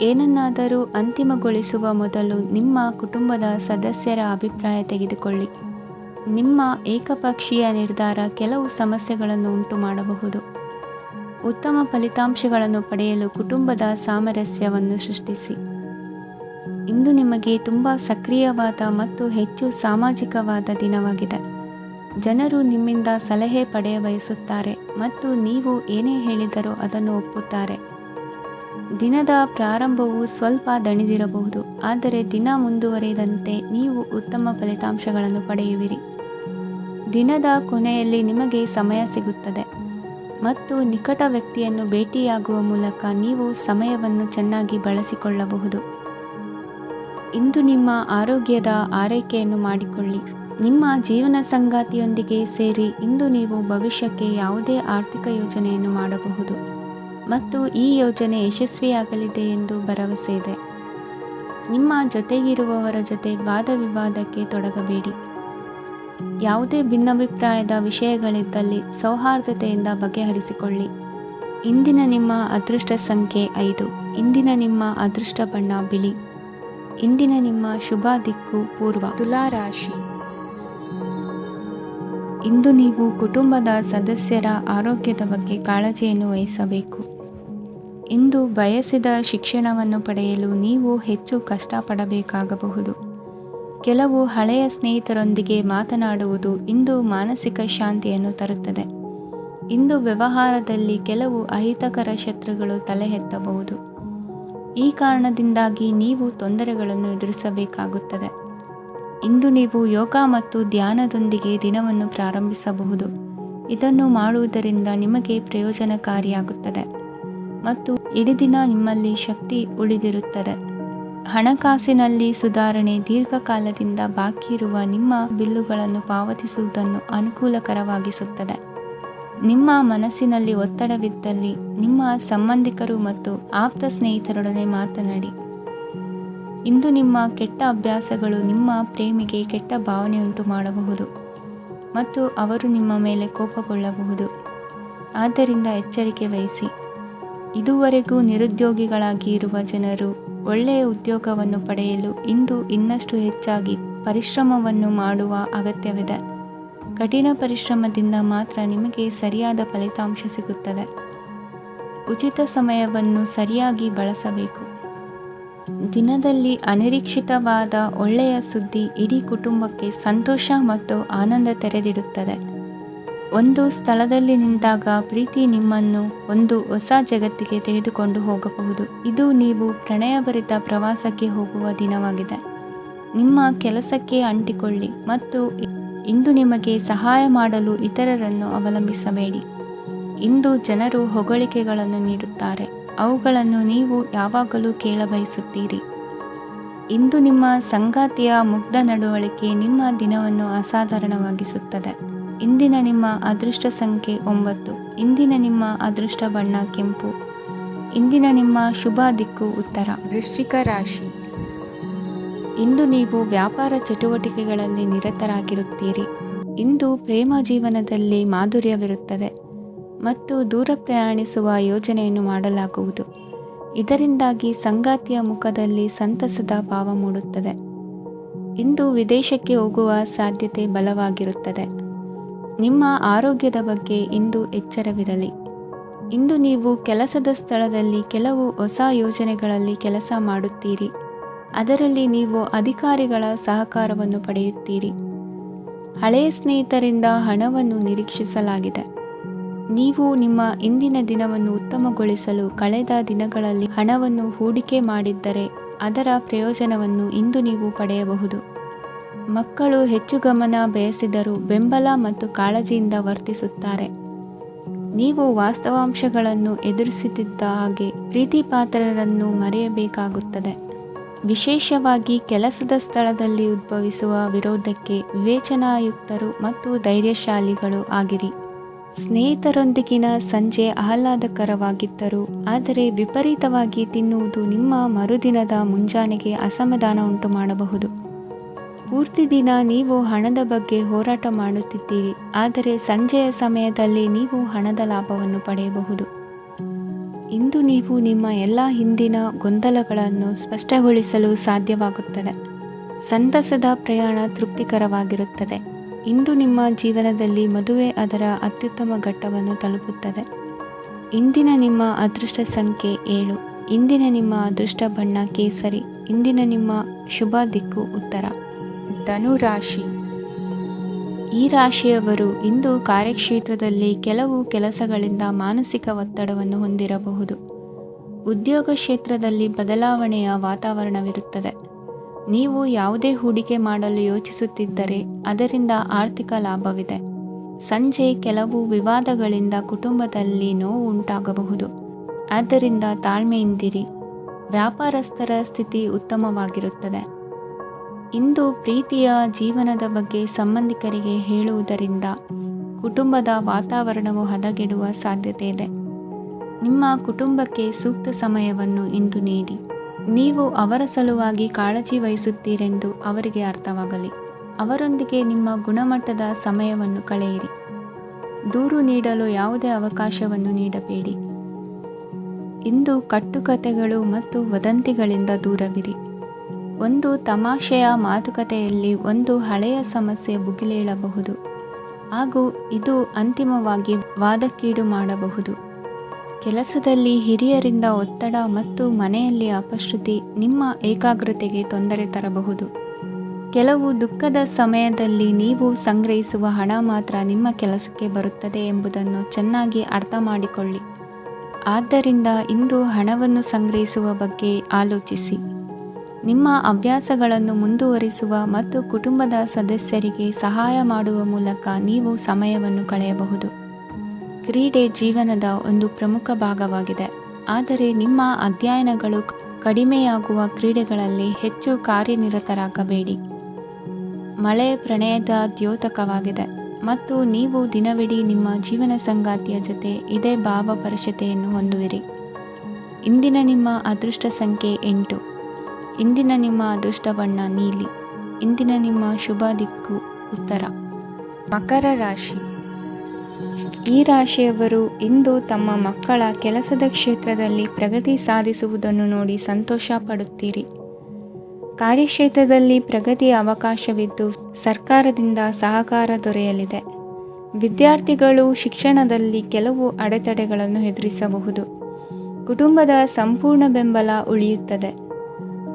ಏನನ್ನಾದರೂ ಅಂತಿಮಗೊಳಿಸುವ ಮೊದಲು ನಿಮ್ಮ ಕುಟುಂಬದ ಸದಸ್ಯರ ಅಭಿಪ್ರಾಯ ತೆಗೆದುಕೊಳ್ಳಿ. ನಿಮ್ಮ ಏಕಪಕ್ಷೀಯ ನಿರ್ಧಾರ ಕೆಲವು ಸಮಸ್ಯೆಗಳನ್ನು ಉಂಟು ಮಾಡಬಹುದು. ಉತ್ತಮ ಫಲಿತಾಂಶಗಳನ್ನು ಪಡೆಯಲು ಕುಟುಂಬದ ಸಾಮರಸ್ಯವನ್ನು ಸೃಷ್ಟಿಸಿ. ಇಂದು ನಿಮಗೆ ತುಂಬ ಸಕ್ರಿಯವಾದ ಮತ್ತು ಹೆಚ್ಚು ಸಾಮಾಜಿಕವಾದ ದಿನವಾಗಿದೆ. ಜನರು ನಿಮ್ಮಿಂದ ಸಲಹೆ ಪಡೆಯ ಬಯಸುತ್ತಾರೆ ಮತ್ತು ನೀವು ಏನೇ ಹೇಳಿದರೂ ಅದನ್ನು ಒಪ್ಪುತ್ತಾರೆ. ದಿನದ ಪ್ರಾರಂಭವು ಸ್ವಲ್ಪ ದಣಿದಿರಬಹುದು, ಆದರೆ ದಿನ ಮುಂದುವರಿದಂತೆ ನೀವು ಉತ್ತಮ ಫಲಿತಾಂಶಗಳನ್ನು ಪಡೆಯುವಿರಿ. ದಿನದ ಕೊನೆಯಲ್ಲಿ ನಿಮಗೆ ಸಮಯ ಸಿಗುತ್ತದೆ ಮತ್ತು ನಿಕಟ ವ್ಯಕ್ತಿಯನ್ನು ಭೇಟಿಯಾಗುವ ಮೂಲಕ ನೀವು ಸಮಯವನ್ನು ಚೆನ್ನಾಗಿ ಬಳಸಿಕೊಳ್ಳಬಹುದು. ಇಂದು ನಿಮ್ಮ ಆರೋಗ್ಯದ ಆರೈಕೆಯನ್ನು ಮಾಡಿಕೊಳ್ಳಿ. ನಿಮ್ಮ ಜೀವನ ಸಂಗಾತಿಯೊಂದಿಗೆ ಸೇರಿ ಇಂದು ನೀವು ಭವಿಷ್ಯಕ್ಕೆ ಯಾವುದೇ ಆರ್ಥಿಕ ಯೋಜನೆಯನ್ನು ಮಾಡಬಹುದು ಮತ್ತು ಈ ಯೋಜನೆ ಯಶಸ್ವಿಯಾಗಲಿದೆ ಎಂದು ಭರವಸೆ ಇದೆ. ನಿಮ್ಮ ಜೊತೆಗಿರುವವರ ಜೊತೆ ವಾದ ವಿವಾದಕ್ಕೆ ತೊಡಗಬೇಡಿ. ಯಾವುದೇ ಭಿನ್ನಾಭಿಪ್ರಾಯದ ವಿಷಯಗಳಿದ್ದಲ್ಲಿ ಸೌಹಾರ್ದತೆಯಿಂದ ಬಗೆಹರಿಸಿಕೊಳ್ಳಿ. ಇಂದಿನ ನಿಮ್ಮ ಅದೃಷ್ಟ ಸಂಖ್ಯೆ 5. ಇಂದಿನ ನಿಮ್ಮ ಅದೃಷ್ಟ ಬಣ್ಣ ಬಿಳಿ. ಇಂದಿನ ನಿಮ್ಮ ಶುಭ ದಿಕ್ಕು ಪೂರ್ವ. ತುಲಾ ರಾಶಿ. ಇಂದು ನೀವು ಕುಟುಂಬದ ಸದಸ್ಯರ ಆರೋಗ್ಯದ ಬಗ್ಗೆ ಕಾಳಜಿಯನ್ನು ವಹಿಸಬೇಕು. ಇಂದು ಬಯಸಿದ ಶಿಕ್ಷಣವನ್ನು ಪಡೆಯಲು ನೀವು ಹೆಚ್ಚು ಕಷ್ಟಪಡಬೇಕಾಗಬಹುದು. ಕೆಲವು ಹಳೆಯ ಸ್ನೇಹಿತರೊಂದಿಗೆ ಮಾತನಾಡುವುದು ಇಂದು ಮಾನಸಿಕ ಶಾಂತಿಯನ್ನು ತರುತ್ತದೆ. ಇಂದು ವ್ಯವಹಾರದಲ್ಲಿ ಕೆಲವು ಅಹಿತಕರ ಶತ್ರುಗಳು ತಲೆ ಎತ್ತಬಹುದು. ಈ ಕಾರಣದಿಂದಾಗಿ ನೀವು ತೊಂದರೆಗಳನ್ನು ಎದುರಿಸಬೇಕಾಗುತ್ತದೆ. ಇಂದು ನೀವು ಯೋಗ ಮತ್ತು ಧ್ಯಾನದೊಂದಿಗೆ ದಿನವನ್ನು ಪ್ರಾರಂಭಿಸಬಹುದು. ಇದನ್ನು ಮಾಡುವುದರಿಂದ ನಿಮಗೆ ಪ್ರಯೋಜನಕಾರಿಯಾಗುತ್ತದೆ ಮತ್ತು ಇಡೀ ದಿನ ನಿಮ್ಮಲ್ಲಿ ಶಕ್ತಿ ಉಳಿದಿರುತ್ತದೆ. ಹಣಕಾಸಿನಲ್ಲಿ ಸುಧಾರಣೆ. ದೀರ್ಘಕಾಲದಿಂದ ಬಾಕಿ ಇರುವ ನಿಮ್ಮ ಬಿಲ್ಲುಗಳನ್ನು ಪಾವತಿಸುವುದನ್ನು ಅನುಕೂಲಕರವಾಗಿಸುತ್ತದೆ. ನಿಮ್ಮ ಮನಸ್ಸಿನಲ್ಲಿ ಒತ್ತಡವಿದ್ದಲ್ಲಿ ನಿಮ್ಮ ಸಂಬಂಧಿಕರು ಮತ್ತು ಆಪ್ತ ಸ್ನೇಹಿತರೊಡನೆ ಮಾತನಾಡಿ. ಇಂದು ನಿಮ್ಮ ಕೆಟ್ಟ ಅಭ್ಯಾಸಗಳು ನಿಮ್ಮ ಪ್ರೇಮಿಗೆ ಕೆಟ್ಟ ಭಾವನೆಯುಂಟು ಮಾಡಬಹುದು ಮತ್ತು ಅವರು ನಿಮ್ಮ ಮೇಲೆ ಕೋಪಗೊಳ್ಳಬಹುದು. ಆದ್ದರಿಂದ ಎಚ್ಚರಿಕೆ ವಹಿಸಿ. ಇದುವರೆಗೂ ನಿರುದ್ಯೋಗಿಗಳಾಗಿ ಇರುವ ಜನರು ಒಳ್ಳೆಯ ಉದ್ಯೋಗವನ್ನು ಪಡೆಯಲು ಇಂದು ಇನ್ನಷ್ಟು ಹೆಚ್ಚಾಗಿ ಪರಿಶ್ರಮವನ್ನು ಮಾಡುವ ಅಗತ್ಯವಿದೆ. ಕಠಿಣ ಪರಿಶ್ರಮದಿಂದ ಮಾತ್ರ ನಿಮಗೆ ಸರಿಯಾದ ಫಲಿತಾಂಶ ಸಿಗುತ್ತದೆ. ಉಚಿತ ಸಮಯವನ್ನು ಸರಿಯಾಗಿ ಬಳಸಬೇಕು. ದಿನದಲ್ಲಿ ಅನಿರೀಕ್ಷಿತವಾದ ಒಳ್ಳೆಯ ಸುದ್ದಿ ಇಡೀ ಕುಟುಂಬಕ್ಕೆ ಸಂತೋಷ ಮತ್ತು ಆನಂದ ತೆರೆದಿಡುತ್ತದೆ. ಒಂದು ಸ್ಥಳದಲ್ಲಿ ನಿಂತಾಗ ಪ್ರೀತಿ ನಿಮ್ಮನ್ನು ಒಂದು ಹೊಸ ಜಗತ್ತಿಗೆ ತೆಗೆದುಕೊಂಡು ಹೋಗಬಹುದು. ಇದು ನೀವು ಪ್ರಣಯಭರಿತ ಪ್ರವಾಸಕ್ಕೆ ಹೋಗುವ ದಿನವಾಗಿದೆ. ನಿಮ್ಮ ಕೆಲಸಕ್ಕೆ ಅಂಟಿಕೊಳ್ಳಿ ಮತ್ತು ಇಂದು ನಿಮಗೆ ಸಹಾಯ ಮಾಡಲು ಇತರರನ್ನು ಅವಲಂಬಿಸಬೇಡಿ. ಇಂದು ಜನರು ಹೊಗಳಿಕೆಗಳನ್ನು ನೀಡುತ್ತಾರೆ, ಅವುಗಳನ್ನು ನೀವು ಯಾವಾಗಲೂ ಕೇಳಬಯಸುತ್ತೀರಿ. ಇಂದು ನಿಮ್ಮ ಸಂಗಾತಿಯ ಮುಗ್ಧ ನಡವಳಿಕೆ ನಿಮ್ಮ ದಿನವನ್ನು ಅಸಾಧಾರಣವಾಗಿಸುತ್ತದೆ. ಇಂದಿನ ನಿಮ್ಮ ಅದೃಷ್ಟ ಸಂಖ್ಯೆ 9. ಇಂದಿನ ನಿಮ್ಮ ಅದೃಷ್ಟ ಬಣ್ಣ ಕೆಂಪು. ಇಂದಿನ ನಿಮ್ಮ ಶುಭ ದಿಕ್ಕು ಉತ್ತರ. ವೃಶ್ಚಿಕ ರಾಶಿ. ಇಂದು ನೀವು ವ್ಯಾಪಾರ ಚಟುವಟಿಕೆಗಳಲ್ಲಿ ನಿರತರಾಗಿರುತ್ತೀರಿ. ಇಂದು ಪ್ರೇಮ ಜೀವನದಲ್ಲಿ ಮಾಧುರ್ಯವಿರುತ್ತದೆ ಮತ್ತು ದೂರ ಪ್ರಯಾಣಿಸುವ ಯೋಜನೆಯನ್ನು ಮಾಡಲಾಗುವುದು. ಇದರಿಂದಾಗಿ ಸಂಗಾತಿಯ ಮುಖದಲ್ಲಿ ಸಂತಸದ ಭಾವ ಮೂಡುತ್ತದೆ. ಇಂದು ವಿದೇಶಕ್ಕೆ ಹೋಗುವ ಸಾಧ್ಯತೆ ಬಲವಾಗಿರುತ್ತದೆ. ನಿಮ್ಮ ಆರೋಗ್ಯದ ಬಗ್ಗೆ ಇಂದು ಎಚ್ಚರವಿರಲಿ. ಇಂದು ನೀವು ಕೆಲಸದ ಸ್ಥಳದಲ್ಲಿ ಕೆಲವು ಹೊಸ ಯೋಜನೆಗಳಲ್ಲಿ ಕೆಲಸ ಮಾಡುತ್ತೀರಿ. ಅದರಲ್ಲಿ ನೀವು ಅಧಿಕಾರಿಗಳ ಸಹಕಾರವನ್ನು ಪಡೆಯುತ್ತೀರಿ. ಹಳೆಯ ಸ್ನೇಹಿತರಿಂದ ಹಣವನ್ನು ನಿರೀಕ್ಷಿಸಲಾಗಿದೆ. ನೀವು ನಿಮ್ಮ ಇಂದಿನ ದಿನವನ್ನು ಉತ್ತಮಗೊಳಿಸಲು ಕಳೆದ ದಿನಗಳಲ್ಲಿ ಹಣವನ್ನು ಹೂಡಿಕೆ ಮಾಡಿದ್ದರೆ ಅದರ ಪ್ರಯೋಜನವನ್ನು ಇಂದು ನೀವು ಪಡೆಯಬಹುದು. ಮಕ್ಕಳು ಹೆಚ್ಚು ಗಮನ ಬಯಸಿದರೂ ಬೆಂಬಲ ಮತ್ತು ಕಾಳಜಿಯಿಂದ ವರ್ತಿಸುತ್ತಾರೆ. ನೀವು ವಾಸ್ತವಾಂಶಗಳನ್ನು ಎದುರಿಸುತ್ತಿದ್ದ ಹಾಗೆ ಪ್ರೀತಿಪಾತ್ರರನ್ನು ಮರೆಯಬೇಕಾಗುತ್ತದೆ. ವಿಶೇಷವಾಗಿ ಕೆಲಸದ ಸ್ಥಳದಲ್ಲಿ ಉದ್ಭವಿಸುವ ವಿರೋಧಕ್ಕೆ ವಿವೇಚನಾಯುಕ್ತರು ಮತ್ತು ಧೈರ್ಯಶಾಲಿಗಳು ಆಗಿರಿ. ಸ್ನೇಹಿತರೊಂದಿಗಿನ ಸಂಜೆ ಆಹ್ಲಾದಕರವಾಗಿದ್ದರೂ ಆದರೆ ವಿಪರೀತವಾಗಿ ತಿನ್ನುವುದು ನಿಮ್ಮ ಮರುದಿನದ ಮುಂಜಾನೆಗೆ ಅಸಮಾಧಾನ ಉಂಟು ಮಾಡಬಹುದು. ಪೂರ್ತಿ ದಿನ ನೀವು ಹಣದ ಬಗ್ಗೆ ಹೋರಾಟ ಮಾಡುತ್ತಿದ್ದೀರಿ, ಆದರೆ ಸಂಜೆಯ ಸಮಯದಲ್ಲಿ ನೀವು ಹಣದ ಲಾಭವನ್ನು ಪಡೆಯಬಹುದು. ಇಂದು ನೀವು ನಿಮ್ಮ ಎಲ್ಲ ಹಿಂದಿನ ಗೊಂದಲಗಳನ್ನು ಸ್ಪಷ್ಟಗೊಳಿಸಲು ಸಾಧ್ಯವಾಗುತ್ತದೆ. ಸಂತಸದ ಪ್ರಯಾಣ ತೃಪ್ತಿಕರವಾಗಿರುತ್ತದೆ. ಇಂದು ನಿಮ್ಮ ಜೀವನದಲ್ಲಿ ಮದುವೆ ಅದರ ಅತ್ಯುತ್ತಮ ಘಟ್ಟವನ್ನು ತಲುಪುತ್ತದೆ. ಇಂದಿನ ನಿಮ್ಮ ಅದೃಷ್ಟ ಸಂಖ್ಯೆ 7. ಇಂದಿನ ನಿಮ್ಮ ಅದೃಷ್ಟ ಬಣ್ಣ ಕೇಸರಿ. ಇಂದಿನ ನಿಮ್ಮ ಶುಭ ದಿಕ್ಕು ಉತ್ತರ. ಧನು ರಾಶಿ. ಈ ರಾಶಿಯವರು ಇಂದು ಕಾರ್ಯಕ್ಷೇತ್ರದಲ್ಲಿ ಕೆಲವು ಕೆಲಸಗಳಿಂದ ಮಾನಸಿಕ ಒತ್ತಡವನ್ನು ಹೊಂದಿರಬಹುದು. ಉದ್ಯೋಗ ಕ್ಷೇತ್ರದಲ್ಲಿ ಬದಲಾವಣೆಯ ವಾತಾವರಣವಿರುತ್ತದೆ. ನೀವು ಯಾವುದೇ ಹೂಡಿಕೆ ಮಾಡಲು ಯೋಚಿಸುತ್ತಿದ್ದರೆ ಅದರಿಂದ ಆರ್ಥಿಕ ಲಾಭವಿದೆ. ಸಂಜೆ ಕೆಲವು ವಿವಾದಗಳಿಂದ ಕುಟುಂಬದಲ್ಲಿ ನೋವು ಉಂಟಾಗಬಹುದು. ಆದ್ದರಿಂದ ತಾಳ್ಮೆಯಿಂದಿರಿ. ವ್ಯಾಪಾರಸ್ಥರ ಸ್ಥಿತಿ ಉತ್ತಮವಾಗಿರುತ್ತದೆ. ಇಂದು ಪ್ರೀತಿಯ ಜೀವನದ ಬಗ್ಗೆ ಸಂಬಂಧಿಕರಿಗೆ ಹೇಳುವುದರಿಂದ ಕುಟುಂಬದ ವಾತಾವರಣವು ಹದಗೆಡುವ ಸಾಧ್ಯತೆ ಇದೆ. ನಿಮ್ಮ ಕುಟುಂಬಕ್ಕೆ ಸೂಕ್ತ ಸಮಯವನ್ನು ಇಂದು ನೀಡಿ. ನೀವು ಅವರ ಸಲುವಾಗಿ ಕಾಳಜಿ ವಹಿಸುತ್ತೀರೆಂದು ಅವರಿಗೆ ಅರ್ಥವಾಗಲಿ. ಅವರೊಂದಿಗೆ ನಿಮ್ಮ ಗುಣಮಟ್ಟದ ಸಮಯವನ್ನು ಕಳೆಯಿರಿ. ದೂರು ನೀಡಲು ಯಾವುದೇ ಅವಕಾಶವನ್ನು ನೀಡಬೇಡಿ. ಇಂದು ಕಟ್ಟುಕತೆಗಳು ಮತ್ತು ವದಂತಿಗಳಿಂದ ದೂರವಿರಿ. ಒಂದು ತಮಾಷೆಯ ಮಾತುಕತೆಯಲ್ಲಿ ಒಂದು ಹಳೆಯ ಸಮಸ್ಯೆ ಭುಗಿಲೇಳಬಹುದು ಹಾಗೂ ಇದು ಅಂತಿಮವಾಗಿ ವಾದಕ್ಕೀಡು ಮಾಡಬಹುದು. ಕೆಲಸದಲ್ಲಿ ಹಿರಿಯರಿಂದ ಒತ್ತಡ ಮತ್ತು ಮನೆಯಲ್ಲಿ ಅಪಶ್ರುತಿ ನಿಮ್ಮ ಏಕಾಗ್ರತೆಗೆ ತೊಂದರೆ ತರಬಹುದು. ಕೆಲವು ದುಃಖದ ಸಮಯದಲ್ಲಿ ನೀವು ಸಂಗ್ರಹಿಸುವ ಹಣ ಮಾತ್ರ ನಿಮ್ಮ ಕೆಲಸಕ್ಕೆ ಬರುತ್ತದೆ ಎಂಬುದನ್ನು ಚೆನ್ನಾಗಿ ಅರ್ಥ ಮಾಡಿಕೊಳ್ಳಿ. ಆದ್ದರಿಂದ ಇಂದು ಹಣವನ್ನು ಸಂಗ್ರಹಿಸುವ ಬಗ್ಗೆ ಆಲೋಚಿಸಿ. ನಿಮ್ಮ ಅಭ್ಯಾಸಗಳನ್ನು ಮುಂದುವರಿಸುವ ಮತ್ತು ಕುಟುಂಬದ ಸದಸ್ಯರಿಗೆ ಸಹಾಯ ಮಾಡುವ ಮೂಲಕ ನೀವು ಸಮಯವನ್ನು ಕಳೆಯಬಹುದು. ಕ್ರೀಡೆ ಜೀವನದ ಒಂದು ಪ್ರಮುಖ ಭಾಗವಾಗಿದೆ, ಆದರೆ ನಿಮ್ಮ ಅಧ್ಯಯನಗಳು ಕಡಿಮೆಯಾಗುವ ಕ್ರೀಡೆಗಳಲ್ಲಿ ಹೆಚ್ಚು ಕಾರ್ಯನಿರತರಾಗಬೇಡಿ. ಮಳೆ ಪ್ರಣಯದ ದ್ಯೋತಕವಾಗಿದೆ ಮತ್ತು ನೀವು ದಿನವಿಡೀ ನಿಮ್ಮ ಜೀವನ ಸಂಗಾತಿಯ ಜೊತೆ ಇದೇ ಭಾವಪರಶತೆಯನ್ನು ಹೊಂದುವಿರಿ. ಇಂದಿನ ನಿಮ್ಮ ಅದೃಷ್ಟ ಸಂಖ್ಯೆ 8. ಇಂದಿನ ನಿಮ್ಮ ಅದೃಷ್ಟ ಬಣ್ಣ ನೀಲಿ. ಇಂದಿನ ನಿಮ್ಮ ಶುಭ ದಿಕ್ಕು ಉತ್ತರ. ಮಕರ ರಾಶಿ. ಈ ರಾಶಿಯವರು ಇಂದು ತಮ್ಮ ಮಕ್ಕಳ ಕೆಲಸದ ಕ್ಷೇತ್ರದಲ್ಲಿ ಪ್ರಗತಿ ಸಾಧಿಸುವುದನ್ನು ನೋಡಿ ಸಂತೋಷ ಪಡುತ್ತೀರಿ. ಕಾರ್ಯಕ್ಷೇತ್ರದಲ್ಲಿ ಪ್ರಗತಿಯ ಅವಕಾಶವಿದ್ದು ಸರ್ಕಾರದಿಂದ ಸಹಕಾರ ದೊರೆಯಲಿದೆ. ವಿದ್ಯಾರ್ಥಿಗಳು ಶಿಕ್ಷಣದಲ್ಲಿ ಕೆಲವು ಅಡೆತಡೆಗಳನ್ನು ಎದುರಿಸಬಹುದು. ಕುಟುಂಬದ ಸಂಪೂರ್ಣ ಬೆಂಬಲ ಉಳಿಯುತ್ತದೆ.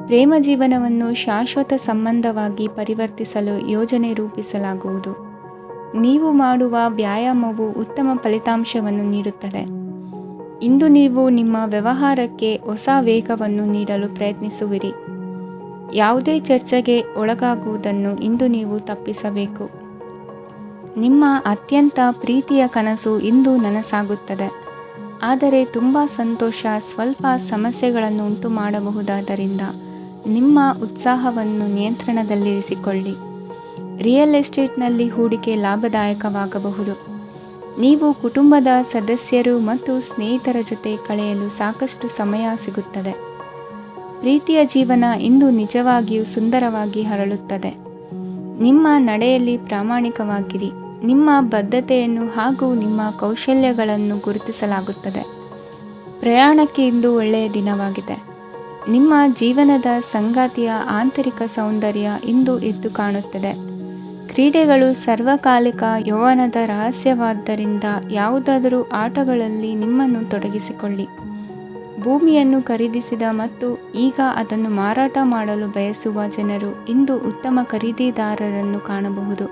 ಪ್ರೇಮ ಜೀವನವನ್ನು ಶಾಶ್ವತ ಸಂಬಂಧವಾಗಿ ಪರಿವರ್ತಿಸಲು ಯೋಜನೆ ರೂಪಿಸಲಾಗುವುದು. ನೀವು ಮಾಡುವ ವ್ಯಾಯಾಮವು ಉತ್ತಮ ಫಲಿತಾಂಶವನ್ನು ನೀಡುತ್ತದೆ. ಇಂದು ನೀವು ನಿಮ್ಮ ವ್ಯವಹಾರಕ್ಕೆ ಹೊಸ ವೇಗವನ್ನು ನೀಡಲು ಪ್ರಯತ್ನಿಸುವಿರಿ. ಯಾವುದೇ ಚರ್ಚೆಗೆ ಒಳಗಾಗುವುದನ್ನು ಇಂದು ನೀವು ತಪ್ಪಿಸಬೇಕು. ನಿಮ್ಮ ಅತ್ಯಂತ ಪ್ರೀತಿಯ ಕನಸು ಇಂದು ನನಸಾಗುತ್ತದೆ. ಆದರೆ ತುಂಬ ಸಂತೋಷ ಸ್ವಲ್ಪ ಸಮಸ್ಯೆಗಳನ್ನು ಉಂಟು ಮಾಡಬಹುದಾದ್ದರಿಂದ ನಿಮ್ಮ ಉತ್ಸಾಹವನ್ನು ನಿಯಂತ್ರಣದಲ್ಲಿರಿಸಿಕೊಳ್ಳಿ. ರಿಯಲ್ ಎಸ್ಟೇಟ್ನಲ್ಲಿ ಹೂಡಿಕೆ ಲಾಭದಾಯಕವಾಗಬಹುದು. ನೀವು ಕುಟುಂಬದ ಸದಸ್ಯರು ಮತ್ತು ಸ್ನೇಹಿತರ ಜೊತೆ ಕಳೆಯಲು ಸಾಕಷ್ಟು ಸಮಯ ಸಿಗುತ್ತದೆ. ಪ್ರೀತಿಯ ಜೀವನ ಇಂದು ನಿಜವಾಗಿಯೂ ಸುಂದರವಾಗಿ ಹರಳುತ್ತದೆ. ನಿಮ್ಮ ನಡೆಯಲ್ಲಿ ಪ್ರಾಮಾಣಿಕವಾಗಿರಿ. ನಿಮ್ಮ ಬದ್ಧತೆಯನ್ನು ಹಾಗೂ ನಿಮ್ಮ ಕೌಶಲ್ಯಗಳನ್ನು ಗುರುತಿಸಲಾಗುತ್ತದೆ. ಪ್ರಯಾಣಕ್ಕೆ ಇಂದು ಒಳ್ಳೆಯ ದಿನವಾಗಿದೆ. ನಿಮ್ಮ ಜೀವನದ ಸಂಗಾತಿಯ ಆಂತರಿಕ ಸೌಂದರ್ಯ ಇಂದು ಎದ್ದು ಕಾಣುತ್ತದೆ. ಕ್ರೀಡೆಗಳು ಸರ್ವಕಾಲಿಕ ಯೌವನದ ರಹಸ್ಯವಾದ್ದರಿಂದ ಯಾವುದಾದರೂ ಆಟಗಳಲ್ಲಿ ನಿಮ್ಮನ್ನು ತೊಡಗಿಸಿಕೊಳ್ಳಿ. ಭೂಮಿಯನ್ನು ಖರೀದಿಸಿದ ಮತ್ತು ಈಗ ಅದನ್ನು ಮಾರಾಟ ಮಾಡಲು ಬಯಸುವ ಜನರು ಇಂದು ಉತ್ತಮ ಖರೀದಿದಾರರನ್ನು ಕಾಣಬಹುದು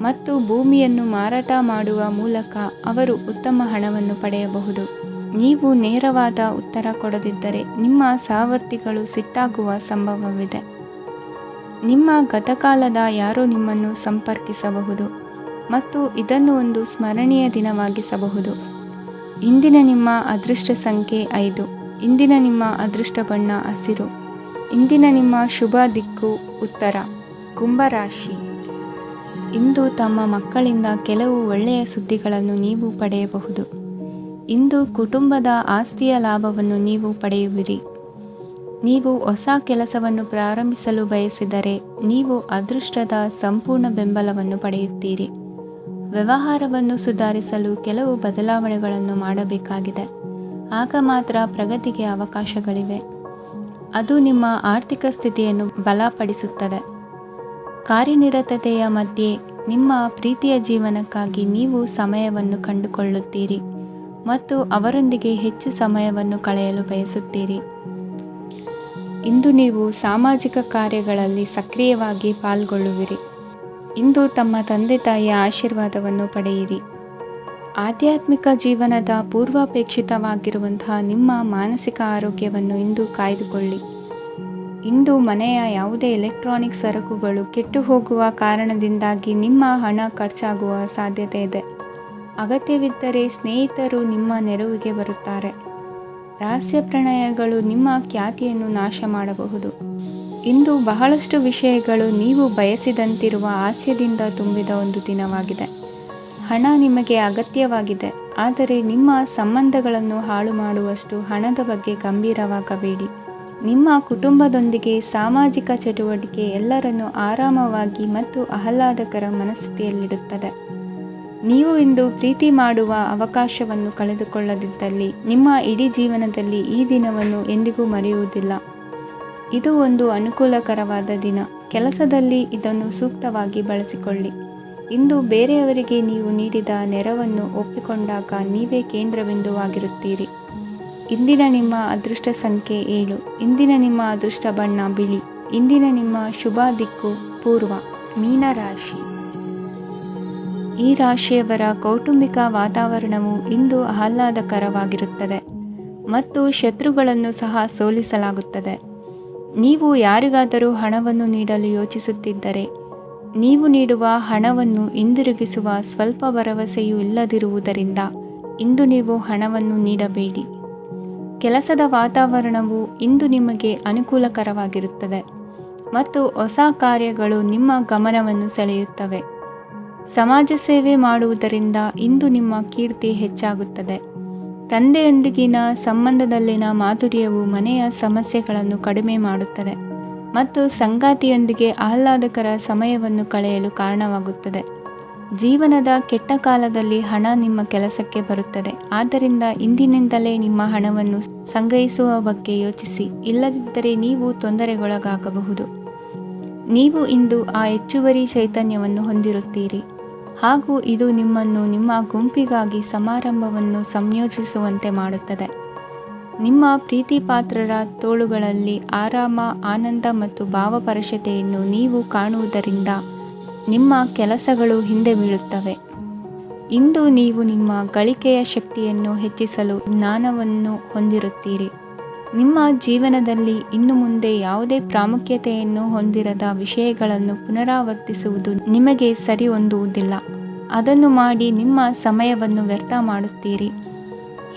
ಮತ್ತು ಭೂಮಿಯನ್ನು ಮಾರಾಟ ಮಾಡುವ ಮೂಲಕ ಅವರು ಉತ್ತಮ ಹಣವನ್ನು ಪಡೆಯಬಹುದು. ನೀವು ನೇರವಾದ ಉತ್ತರ ಕೊಡದಿದ್ದರೆ ನಿಮ್ಮ ಸಹವರ್ತಿಗಳು ಸಿಟ್ಟಾಗುವ ಸಂಭವವಿದೆ. ನಿಮ್ಮ ಗತಕಾಲದ ಯಾರೋ ನಿಮ್ಮನ್ನು ಸಂಪರ್ಕಿಸಬಹುದು ಮತ್ತು ಇದನ್ನು ಒಂದು ಸ್ಮರಣೀಯ ದಿನವಾಗಿಸಬಹುದು. ಇಂದಿನ ನಿಮ್ಮ ಅದೃಷ್ಟ ಸಂಖ್ಯೆ 5. ಇಂದಿನ ನಿಮ್ಮ ಅದೃಷ್ಟ ಬಣ್ಣ ಹಸಿರು. ಇಂದಿನ ನಿಮ್ಮ ಶುಭ ದಿಕ್ಕು ಉತ್ತರ. ಕುಂಭರಾಶಿ. ಇಂದು ತಮ್ಮ ಮಕ್ಕಳಿಂದ ಕೆಲವು ಒಳ್ಳೆಯ ಸುದ್ದಿಗಳನ್ನು ನೀವು ಪಡೆಯಬಹುದು. ಇಂದು ಕುಟುಂಬದ ಆಸ್ತಿಯ ಲಾಭವನ್ನು ನೀವು ಪಡೆಯುವಿರಿ. ನೀವು ಹೊಸ ಕೆಲಸವನ್ನು ಪ್ರಾರಂಭಿಸಲು ಬಯಸಿದರೆ ನೀವು ಅದೃಷ್ಟದ ಸಂಪೂರ್ಣ ಬೆಂಬಲವನ್ನು ಪಡೆಯುತ್ತೀರಿ. ವ್ಯವಹಾರವನ್ನು ಸುಧಾರಿಸಲು ಕೆಲವು ಬದಲಾವಣೆಗಳನ್ನು ಮಾಡಬೇಕಾಗಿದೆ. ಆಗ ಮಾತ್ರ ಪ್ರಗತಿಗೆ ಅವಕಾಶಗಳಿವೆ. ಅದು ನಿಮ್ಮ ಆರ್ಥಿಕ ಸ್ಥಿತಿಯನ್ನು ಬಲಪಡಿಸುತ್ತದೆ. ಕಾರ್ಯನಿರತತೆಯ ಮಧ್ಯೆ ನಿಮ್ಮ ಪ್ರೀತಿಯ ಜೀವನಕ್ಕಾಗಿ ನೀವು ಸಮಯವನ್ನು ಕಂಡುಕೊಳ್ಳುತ್ತೀರಿ ಮತ್ತು ಅವರೊಂದಿಗೆ ಹೆಚ್ಚು ಸಮಯವನ್ನು ಕಳೆಯಲು ಬಯಸುತ್ತೀರಿ. ಇಂದು ನೀವು ಸಾಮಾಜಿಕ ಕಾರ್ಯಗಳಲ್ಲಿ ಸಕ್ರಿಯವಾಗಿ ಪಾಲ್ಗೊಳ್ಳುವಿರಿ. ಇಂದು ತಮ್ಮ ತಂದೆ ತಾಯಿಯ ಆಶೀರ್ವಾದವನ್ನು ಪಡೆಯಿರಿ. ಆಧ್ಯಾತ್ಮಿಕ ಜೀವನದ ಪೂರ್ವಾಪೇಕ್ಷಿತವಾಗಿರುವಂತಹ ನಿಮ್ಮ ಮಾನಸಿಕ ಆರೋಗ್ಯವನ್ನು ಇಂದು ಕಾಯ್ದುಕೊಳ್ಳಿ. ಇಂದು ಮನೆಯ ಯಾವುದೇ ಎಲೆಕ್ಟ್ರಾನಿಕ್ ಸರಕುಗಳು ಕೆಟ್ಟು ಹೋಗುವ ಕಾರಣದಿಂದಾಗಿ ನಿಮ್ಮ ಹಣ ಖರ್ಚಾಗುವ ಸಾಧ್ಯತೆ ಇದೆ. ಅಗತ್ಯವಿದ್ದರೆ ಸ್ನೇಹಿತರು ನಿಮ್ಮ ನೆರವಿಗೆ ಬರುತ್ತಾರೆ. ರಹಸ್ಯ ಪ್ರಣಯಗಳು ನಿಮ್ಮ ಖ್ಯಾತಿಯನ್ನು ನಾಶ ಮಾಡಬಹುದು. ಇಂದು ಬಹಳಷ್ಟು ವಿಷಯಗಳು ನೀವು ಬಯಸಿದಂತಿರುವ ಹಾಸ್ಯದಿಂದ ತುಂಬಿದ ಒಂದು ದಿನವಾಗಿದೆ. ಹಣ ನಿಮಗೆ ಅಗತ್ಯವಾಗಿದೆ, ಆದರೆ ನಿಮ್ಮ ಸಂಬಂಧಗಳನ್ನು ಹಾಳು ಮಾಡುವಷ್ಟು ಹಣದ ಬಗ್ಗೆ ಗಂಭೀರವಾಗಬೇಡಿ. ನಿಮ್ಮ ಕುಟುಂಬದೊಂದಿಗೆ ಸಾಮಾಜಿಕ ಚಟುವಟಿಕೆ ಎಲ್ಲರನ್ನೂ ಆರಾಮವಾಗಿ ಮತ್ತು ಆಹ್ಲಾದಕರ ಮನಸ್ಥಿತಿಯಲ್ಲಿಡುತ್ತದೆ. ನೀವು ಇಂದು ಪ್ರೀತಿ ಮಾಡುವ ಅವಕಾಶವನ್ನು ಕಳೆದುಕೊಳ್ಳದಿದ್ದಲ್ಲಿ ನಿಮ್ಮ ಇಡೀ ಜೀವನದಲ್ಲಿ ಈ ದಿನವನ್ನು ಎಂದಿಗೂ ಮರೆಯುವುದಿಲ್ಲ. ಇದು ಒಂದು ಅನುಕೂಲಕರವಾದ ದಿನ. ಕೆಲಸದಲ್ಲಿ ಇದನ್ನು ಸೂಕ್ತವಾಗಿ ಬಳಸಿಕೊಳ್ಳಿ. ಇಂದು ಬೇರೆಯವರಿಗೆ ನೀವು ನೀಡಿದ ನೆರವನ್ನು ಒಪ್ಪಿಕೊಂಡಾಗ ನೀವೇ ಕೇಂದ್ರಬಿಂದುವಾಗಿರುತ್ತೀರಿ. ಇಂದಿನ ನಿಮ್ಮ ಅದೃಷ್ಟ ಸಂಖ್ಯೆ 7. ಇಂದಿನ ನಿಮ್ಮ ಅದೃಷ್ಟ ಬಣ್ಣ ಬಿಳಿ. ಇಂದಿನ ನಿಮ್ಮ ಶುಭ ದಿಕ್ಕು ಪೂರ್ವ. ಮೀನರಾಶಿ. ಈ ರಾಶಿಯವರ ಕೌಟುಂಬಿಕ ವಾತಾವರಣವು ಇಂದು ಆಹ್ಲಾದಕರವಾಗಿರುತ್ತದೆ ಮತ್ತು ಶತ್ರುಗಳನ್ನು ಸಹ ಸೋಲಿಸಲಾಗುತ್ತದೆ. ನೀವು ಯಾರಿಗಾದರೂ ಹಣವನ್ನು ನೀಡಲು ಯೋಚಿಸುತ್ತಿದ್ದರೆ ನೀವು ನೀಡುವ ಹಣವನ್ನು ಹಿಂದಿರುಗಿಸುವ ಸ್ವಲ್ಪ ಭರವಸೆಯೂ ಇಲ್ಲದಿರುವುದರಿಂದ ಇಂದು ನೀವು ಹಣವನ್ನು ನೀಡಬೇಡಿ. ಕೆಲಸದ ವಾತಾವರಣವು ಇಂದು ನಿಮಗೆ ಅನುಕೂಲಕರವಾಗಿರುತ್ತದೆ ಮತ್ತು ಹೊಸ ಕಾರ್ಯಗಳು ನಿಮ್ಮ ಗಮನವನ್ನು ಸೆಳೆಯುತ್ತವೆ. ಸಮಾಜ ಸೇವೆ ಮಾಡುವುದರಿಂದ ಇಂದು ನಿಮ್ಮ ಕೀರ್ತಿ ಹೆಚ್ಚಾಗುತ್ತದೆ. ತಂದೆಯೊಂದಿಗಿನ ಸಂಬಂಧದಲ್ಲಿನ ಮಾಧುರ್ಯವು ಮನೆಯ ಸಮಸ್ಯೆಗಳನ್ನು ಕಡಿಮೆ ಮಾಡುತ್ತದೆ ಮತ್ತು ಸಂಗಾತಿಯೊಂದಿಗೆ ಆಹ್ಲಾದಕರ ಸಮಯವನ್ನು ಕಳೆಯಲು ಕಾರಣವಾಗುತ್ತದೆ. ಜೀವನದ ಕೆಟ್ಟ ಕಾಲದಲ್ಲಿ ಹಣ ನಿಮ್ಮ ಕೆಲಸಕ್ಕೆ ಬರುತ್ತದೆ. ಆದ್ದರಿಂದ ಇಂದಿನಿಂದಲೇ ನಿಮ್ಮ ಹಣವನ್ನು ಸಂಗ್ರಹಿಸುವ ಬಗ್ಗೆ ಯೋಚಿಸಿ, ಇಲ್ಲದಿದ್ದರೆ ನೀವು ತೊಂದರೆಗೊಳಗಾಗಬಹುದು. ನೀವು ಇಂದು ಆ ಹೆಚ್ಚುವರಿ ಚೈತನ್ಯವನ್ನು ಹೊಂದಿರುತ್ತೀರಿ ಹಾಗೂ ಇದು ನಿಮ್ಮನ್ನು ನಿಮ್ಮ ಗುಂಪಿಗಾಗಿ ಸಮಾರಂಭವನ್ನು ಸಂಯೋಜಿಸುವಂತೆ ಮಾಡುತ್ತದೆ. ನಿಮ್ಮ ಪ್ರೀತಿಪಾತ್ರರ ತೋಳುಗಳಲ್ಲಿ ಆರಾಮ, ಆನಂದ ಮತ್ತು ಭಾವಪರಶತೆಯನ್ನು ನೀವು ಕಾಣುವುದರಿಂದ ನಿಮ್ಮ ಕೆಲಸಗಳು ಹಿಂದೆ ಬೀಳುತ್ತವೆ. ಇಂದು ನೀವು ನಿಮ್ಮ ಗಳಿಕೆಯ ಶಕ್ತಿಯನ್ನು ಹೆಚ್ಚಿಸಲು ಜ್ಞಾನವನ್ನು ಹೊಂದಿರುತ್ತೀರಿ. ನಿಮ್ಮ ಜೀವನದಲ್ಲಿ ಇನ್ನು ಮುಂದೆ ಯಾವುದೇ ಪ್ರಾಮುಖ್ಯತೆಯನ್ನು ಹೊಂದಿರದ ವಿಷಯಗಳನ್ನು ಪುನರಾವರ್ತಿಸುವುದು ನಿಮಗೆ ಸರಿ ಹೊಂದುವುದಿಲ್ಲ. ಅದನ್ನು ಮಾಡಿ ನಿಮ್ಮ ಸಮಯವನ್ನು ವ್ಯರ್ಥ ಮಾಡುತ್ತೀರಿ.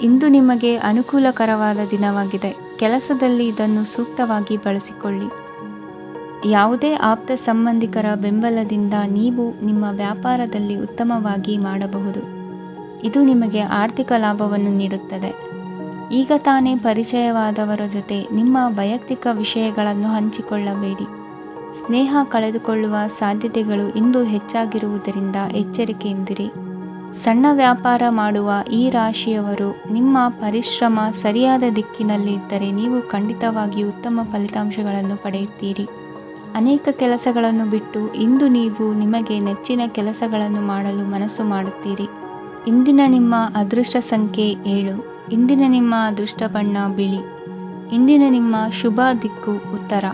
ಇಂದು ನಿಮಗೆ ಅನುಕೂಲಕರವಾದ ದಿನವಾಗಿದೆ. ಕೆಲಸದಲ್ಲಿ ಇದನ್ನು ಸೂಕ್ತವಾಗಿ ಬಳಸಿಕೊಳ್ಳಿ. ಯಾವುದೇ ಆಪ್ತ ಸಂಬಂಧಿಕರ ಬೆಂಬಲದಿಂದ ನೀವು ನಿಮ್ಮ ವ್ಯಾಪಾರದಲ್ಲಿ ಉತ್ತಮವಾಗಿ ಮಾಡಬಹುದು. ಇದು ನಿಮಗೆ ಆರ್ಥಿಕ ಲಾಭವನ್ನು ನೀಡುತ್ತದೆ. ಈಗ ತಾನೇ ಪರಿಚಯವಾದವರ ಜೊತೆ ನಿಮ್ಮ ವೈಯಕ್ತಿಕ ವಿಷಯಗಳನ್ನು ಹಂಚಿಕೊಳ್ಳಬೇಡಿ. ಸ್ನೇಹ ಕಳೆದುಕೊಳ್ಳುವ ಸಾಧ್ಯತೆಗಳು ಇಂದು ಹೆಚ್ಚಾಗಿರುವುದರಿಂದ ಎಚ್ಚರಿಕೆಯಿಂದಿರಿ. ಸಣ್ಣ ವ್ಯಾಪಾರ ಮಾಡುವ ಈ ರಾಶಿಯವರು ನಿಮ್ಮ ಪರಿಶ್ರಮ ಸರಿಯಾದ ದಿಕ್ಕಿನಲ್ಲಿ ಇದ್ದರೆ ನೀವು ಖಂಡಿತವಾಗಿಯೂ ಉತ್ತಮ ಫಲಿತಾಂಶಗಳನ್ನು ಪಡೆಯುತ್ತೀರಿ. ಅನೇಕ ಕೆಲಸಗಳನ್ನು ಬಿಟ್ಟು ಇಂದು ನೀವು ನಿಮಗೆ ನೆಚ್ಚಿನ ಕೆಲಸಗಳನ್ನು ಮಾಡಲು ಮನಸ್ಸು ಮಾಡುತ್ತೀರಿ. ಇಂದಿನ ನಿಮ್ಮ ಅದೃಷ್ಟ ಸಂಖ್ಯೆ 7. ಇಂದಿನ ನಿಮ್ಮ ಅದೃಷ್ಟ ಬಣ್ಣ ಬಿಳಿ. ಇಂದಿನ ನಿಮ್ಮ ಶುಭ ದಿಕ್ಕು ಉತ್ತರ.